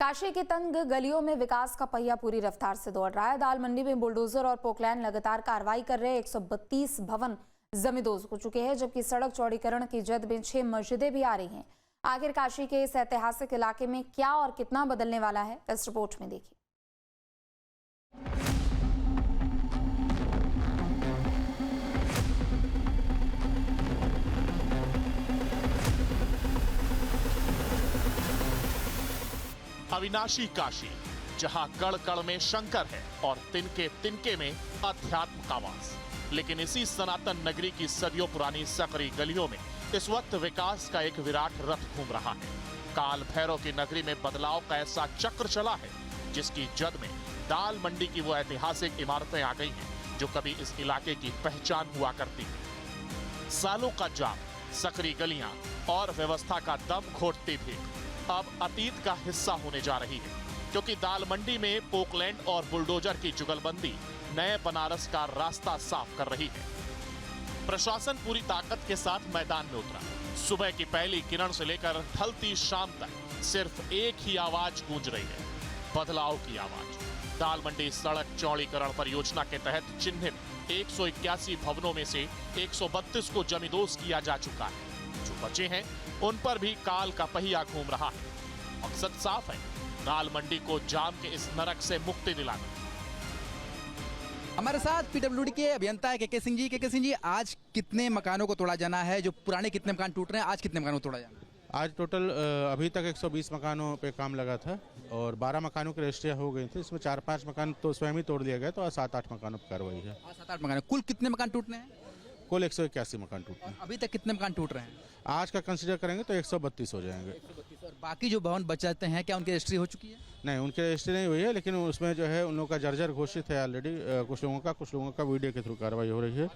काशी की तंग गलियों में विकास का पहिया पूरी रफ्तार से दौड़ रहा है। दाल मंडी में बुलडोजर और पोकलैंड लगातार कार्रवाई कर रहे 132 भवन जमींदोज हो चुके हैं, जबकि सड़क चौड़ीकरण की जद में 6 मस्जिदें भी आ रही हैं। आखिर काशी के इस ऐतिहासिक इलाके में क्या और कितना बदलने वाला है, इस रिपोर्ट में देखिए। अविनाशी काशी, जहां कड़ कड़ में शंकर है और तिनके तिनके में अध्यात्म का वास। लेकिन इसी सनातन नगरी की सदियों पुरानी सकरी गलियों में इस वक्त विकास का एक विराट रथ घूम रहा है। काल भैरव की नगरी में बदलाव का ऐसा चक्र चला है जिसकी जद में दाल मंडी की वो ऐतिहासिक इमारतें आ गई हैं जो कभी इस इलाके की पहचान हुआ करती थी। सालों का जाम, सकरी गलियां और व्यवस्था का दम घोटती थी, अब अतीत का हिस्सा होने जा रही है, क्योंकि दाल मंडी में पोकलैंड और बुलडोजर की जुगलबंदी नए बनारस का रास्ता साफ कर रही है। प्रशासन पूरी ताकत के साथ मैदान में उतरा। सुबह की पहली किरण से लेकर ढलती शाम तक सिर्फ एक ही आवाज गूंज रही है, बदलाव की आवाज। दाल मंडी सड़क चौड़ीकरण परियोजना के तहत चिन्हित 181 भवनों में से 132 को जमींदोज किया जा चुका है। जो बचे हैं उन पर भी काल का पहिया घूम रहा है। मकसद साफ है, दाल मंडी को जाम के इस नरक से मुक्ति दिलाना। हमारे साथ पीडब्ल्यूडी के अभियंता है के सिंह जी। के सिंह जी, आज कितने मकानों को तोड़ा जाना है? जो पुराने कितने मकान टूट रहे हैं, आज कितने मकानों को तोड़ा जाना है? आज टोटल अभी तक 120 मकानों पे काम लगा था और 12 मकानों की रजिस्ट्रियाँ हो गई थी। इसमें 4-5 मकान तो स्वयं ही तोड़ दिया गया, तो आज 7-8 मकानों पर कार्रवाई है। 7-8 मकान। कुल कितने मकान टूटने हैं? कुल 181 मकान टूटे हैं। अभी तक कितने मकान टूट रहे हैं? आज का कंसीडर करेंगे तो 132 हो जाएंगे। 132। और बाकी जो भवन बचाते हैं, क्या उनकी रजिस्ट्री हो चुकी है? नहीं, उनकी रजिस्ट्री नहीं हुई है, लेकिन उसमें जो है उन लोगों का जर्जर घोषित है ऑलरेडी। कुछ लोगों का वीडियो के थ्रू कार्रवाई हो रही है,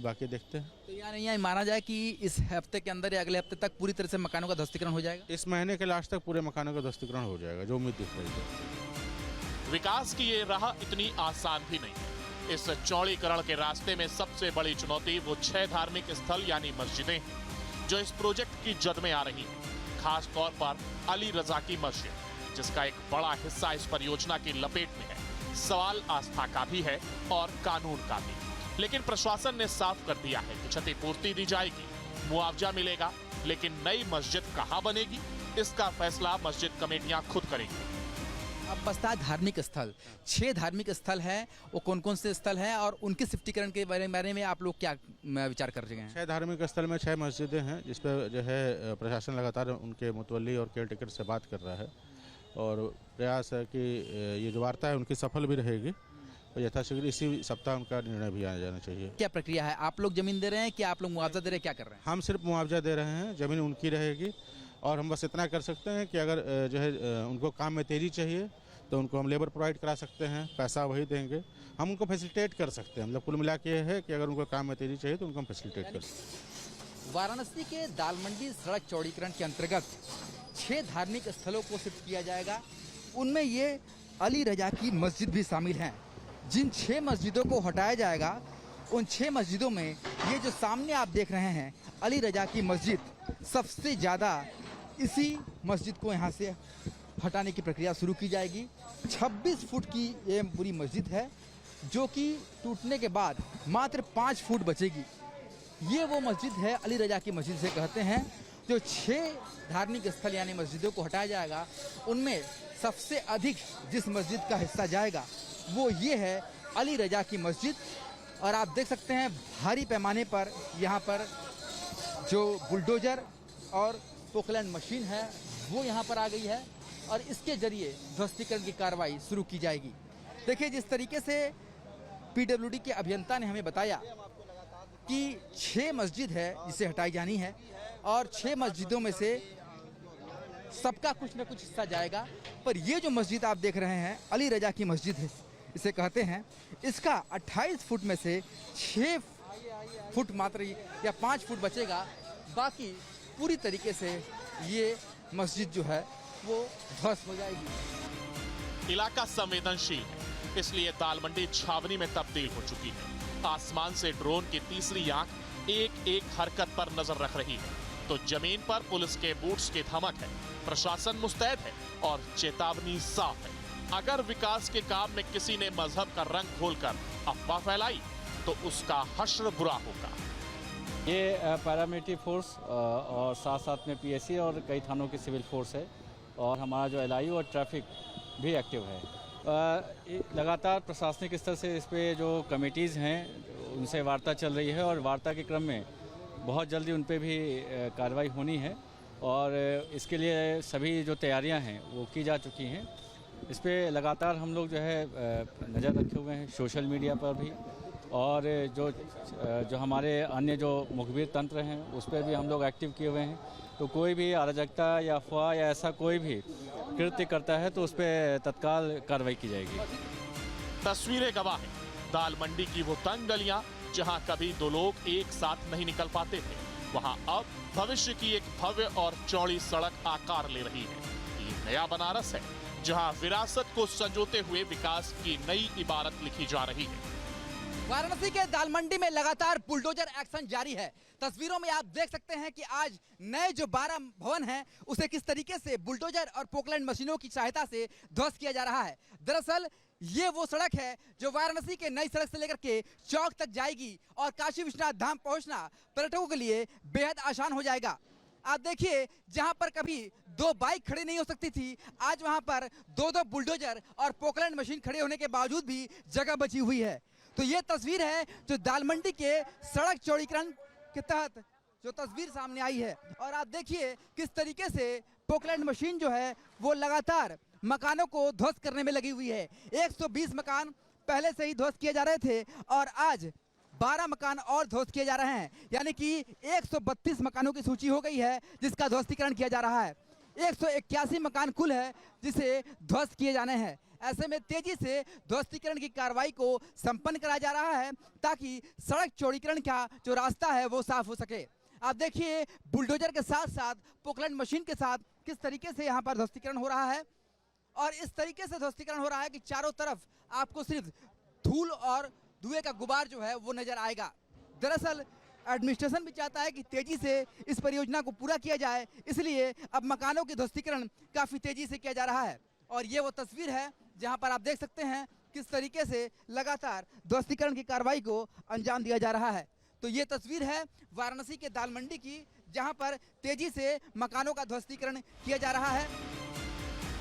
बाकी देखते हैं। तो यहाँ माना जाए कि इस हफ्ते के अंदर या अगले हफ्ते तक पूरी तरह से मकानों का ध्वस्तीकरण हो जाएगा? इस महीने के लास्ट तक पूरे मकानों का ध्वस्तीकरण हो जाएगा, जो उम्मीद दिख रही है। विकास की ये राह इतनी आसान भी नहीं है। इस चौड़ीकरण के रास्ते में सबसे बड़ी चुनौती वो 6 धार्मिक स्थल यानी मस्जिदें हैं जो इस प्रोजेक्ट की जद में आ रही हैं। खास तौर पर अली रजा की मस्जिद, जिसका एक बड़ा हिस्सा इस परियोजना की लपेट में है। सवाल आस्था का भी है और कानून का भी। लेकिन प्रशासन ने साफ कर दिया है कि क्षतिपूर्ति दी जाएगी, मुआवजा मिलेगा, लेकिन नई मस्जिद कहाँ बनेगी इसका फैसला मस्जिद कमेटियां खुद करेंगी। अब बस्ता धार्मिक स्थल, 6 धार्मिक स्थल हैं, वो कौन कौन से स्थल हैं और उनके शिफ्टीकरण के बारे में आप लोग क्या विचार कर रहे हैं? 6 धार्मिक स्थल में 6 मस्जिदें हैं, जिस पर जो है प्रशासन लगातार उनके मुतवल्ली और केयर टेकर से बात कर रहा है और प्रयास है कि ये जो वार्ता है उनकी सफल भी रहेगी और यथाशीघ्र इसी सप्ताह उनका निर्णय भी आ जाना चाहिए। क्या प्रक्रिया है? आप लोग जमीन दे रहे हैं कि आप लोग मुआवजा दे रहे हैं? क्या कर रहे हैं? हम सिर्फ मुआवजा दे रहे हैं, जमीन उनकी रहेगी और हम बस इतना कर सकते हैं कि अगर जो है उनको काम में तेजी चाहिए तो उनको हम लेबर प्रोवाइड करा सकते हैं, पैसा वही देंगे, हम उनको फैसिलिटेट कर सकते हैं। मतलब कुल मिला के है कि अगर उनको काम में तेजी चाहिए तो उनको हम फैसिलिटेट कर सकते हैं। वाराणसी के दाल मंडी सड़क चौड़ीकरण के अंतर्गत 6 धार्मिक स्थलों को शिफ्ट किया जाएगा। उनमें ये अली रजा की मस्जिद भी शामिल हैं। जिन 6 मस्जिदों को हटाया जाएगा, उन 6 मस्जिदों में ये जो सामने आप देख रहे हैं अली रजा की मस्जिद, सबसे ज़्यादा इसी मस्जिद को यहाँ से हटाने की प्रक्रिया शुरू की जाएगी। 26 फुट की ये पूरी मस्जिद है, जो कि टूटने के बाद मात्र 5 फुट बचेगी। ये वो मस्जिद है, अली रजा की मस्जिद से कहते हैं। जो 6 धार्मिक स्थल यानी मस्जिदों को हटाया जाएगा, उनमें सबसे अधिक जिस मस्जिद का हिस्सा जाएगा वो ये है अली रजा की मस्जिद। और आप देख सकते हैं भारी पैमाने पर यहाँ पर जो बुलडोजर और पोकलैंड मशीन है वो यहाँ पर आ गई है और इसके जरिए ध्वस्तीकरण की कार्रवाई शुरू की जाएगी। देखिए, जिस तरीके से पीडब्ल्यूडी के अभियंता ने हमें बताया कि 6 मस्जिद है जिसे हटाई जानी है और 6 मस्जिदों में से सबका कुछ न कुछ हिस्सा जाएगा। पर ये जो मस्जिद आप देख रहे हैं अली रजा की मस्जिद है, इसे कहते हैं, इसका 28 फुट में से 6 फुट मात्र या 5 फुट बचेगा। बाकी पूरी तरीके से ये मस्जिद जो है वो ध्वस्त हो जाएगी। इलाका संवेदनशील है, इसलिए दाल मंडी छावनी में तब्दील हो चुकी है। आसमान से ड्रोन की तीसरी आंख एक एक हरकत पर नजर रख रही है, तो जमीन पर पुलिस के बूट्स की धमक है। प्रशासन मुस्तैद है और चेतावनी साफ है। अगर विकास के काम में किसी ने मजहब का रंग घोलकर अफवाह फैलाई तो उसका हश्र बुरा होगा। ये पैरामिलिट्री फोर्स और साथ साथ में पीएससी और कई थानों की सिविल फोर्स है और हमारा जो एलआईयू और ट्रैफिक भी एक्टिव है। लगातार प्रशासनिक स्तर से इस पे जो कमेटीज़ हैं उनसे वार्ता चल रही है और वार्ता के क्रम में बहुत जल्दी उन पे भी कार्रवाई होनी है और इसके लिए सभी जो तैयारियां हैं वो की जा चुकी हैं। इस पे लगातार हम लोग जो है नज़र रखे हुए हैं सोशल मीडिया पर भी और जो हमारे अन्य जो मुखबिर तंत्र हैं उस पर भी हम लोग एक्टिव किए हुए हैं। तो कोई भी अराजकता या अफवाह या ऐसा कोई भी कृत्य करता है तो उस पर तत्काल कार्रवाई की जाएगी। तस्वीरें गवाह हैं दाल मंडी की वो तंग गलियां जहां कभी दो लोग एक साथ नहीं निकल पाते थे, वहां अब भविष्य की एक भव्य और चौड़ी सड़क आकार ले रही है। ये नया बनारस है जहां विरासत को संजोते हुए विकास की नई इबारत लिखी जा रही है। वाराणसी के दाल मंडी में लगातार बुलडोजर एक्शन जारी है। तस्वीरों में आप देख सकते हैं कि आज नए जो 12 भवन हैं उसे किस तरीके से बुलडोजर और पोकलैंड मशीनों की सहायता से ध्वस्त किया जा रहा है। दरअसल ये वो सड़क है जो वाराणसी के नई सड़क से लेकर के चौक तक जाएगी और काशी विश्वनाथ धाम पहुंचना पर्यटकों के लिए बेहद आसान हो जाएगा। आप देखिए जहां पर कभी 2 बाइक खड़ी नहीं हो सकती थी, आज वहां पर 2-2 बुलडोजर और पोकलैंड मशीन खड़े होने के बावजूद भी जगह बची हुई है। तो ये तस्वीर है जो दाल मंडी के सड़क चौड़ीकरण के तहत जो तस्वीर सामने आई है और आप देखिए किस तरीके से पोकलैंड मशीन जो है वो लगातार मकानों को ध्वस्त करने में लगी हुई है। 120 मकान पहले से ही ध्वस्त किए जा रहे थे और आज 12 मकान और ध्वस्त किए जा रहे हैं, यानी कि 132 मकानों की सूची हो गई है जिसका ध्वस्तीकरण किया जा रहा है। 181 मकान कुल है जिसे ध्वस्त किए जाने हैं। ऐसे में तेजी से ध्वस्तीकरण की कार्रवाई को संपन्न कराया जा रहा है ताकि सड़क चौड़ीकरण का जो रास्ता है वो साफ हो सके। आप देखिए बुलडोजर के साथ साथ पोकलैंड मशीन के साथ किस तरीके से यहाँ पर ध्वस्तीकरण हो रहा है और इस तरीके से ध्वस्तीकरण हो रहा है कि चारों तरफ आपको सिर्फ धूल और धुएं का गुबार जो है वो नजर आएगा। दरअसल एडमिनिस्ट्रेशन भी चाहता है कि तेजी से इस परियोजना को पूरा किया जाए, इसलिए अब मकानों की ध्वस्तीकरण काफी तेजी से किया जा रहा है और ये वो तस्वीर है जहां पर आप देख सकते हैं किस तरीके से लगातार ध्वस्तीकरण की कार्रवाई को अंजाम दिया जा रहा है। तो ये तस्वीर है वाराणसी के दाल मंडी की जहां पर तेजी से मकानों का ध्वस्तीकरण किया जा रहा है।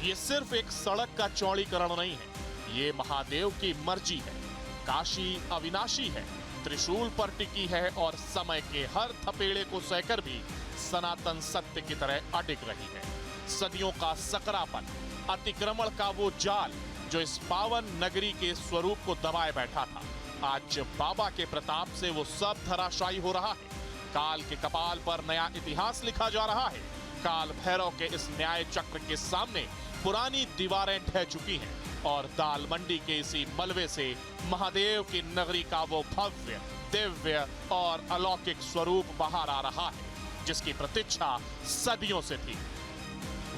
ये सिर्फ एक सड़क का चौड़ीकरण नहीं है, ये महादेव की मर्जी है। काशी अविनाशी है, त्रिशूल पर टिकी है और समय के हर थपेड़े को सहकर भी सनातन सत्य की तरह अडिग रही है। सदियों का सकरापन, अतिक्रमण का वो जाल जो इस पावन नगरी के स्वरूप को दबाए बैठा था, आज बाबा के प्रताप से वो सब धराशायी हो रहा है। काल के कपाल पर नया इतिहास लिखा जा रहा है। काल भैरव के इस न्याय चक्र के सामने पुरानी दीवारें ढह चुकी हैं और दाल मंडी के इसी मलबे से महादेव की नगरी का वो भव्य, दिव्य और अलौकिक स्वरूप बाहर आ रहा है जिसकी प्रतीक्षा सदियों से थी।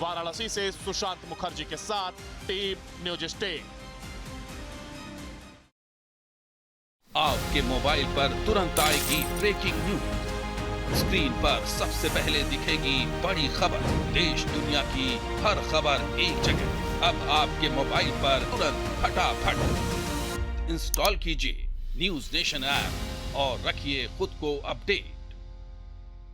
वाराणसी से सुशांत मुखर्जी के साथ टीम न्यूज स्टेट। आपके मोबाइल पर तुरंत आएगी ब्रेकिंग न्यूज। स्क्रीन पर सबसे पहले दिखेगी बड़ी खबर। देश दुनिया की हर खबर एक जगह। अब आपके मोबाइल पर तुरंत फटाफट इंस्टॉल कीजिए न्यूज नेशन ऐप और रखिए खुद को अपडेट।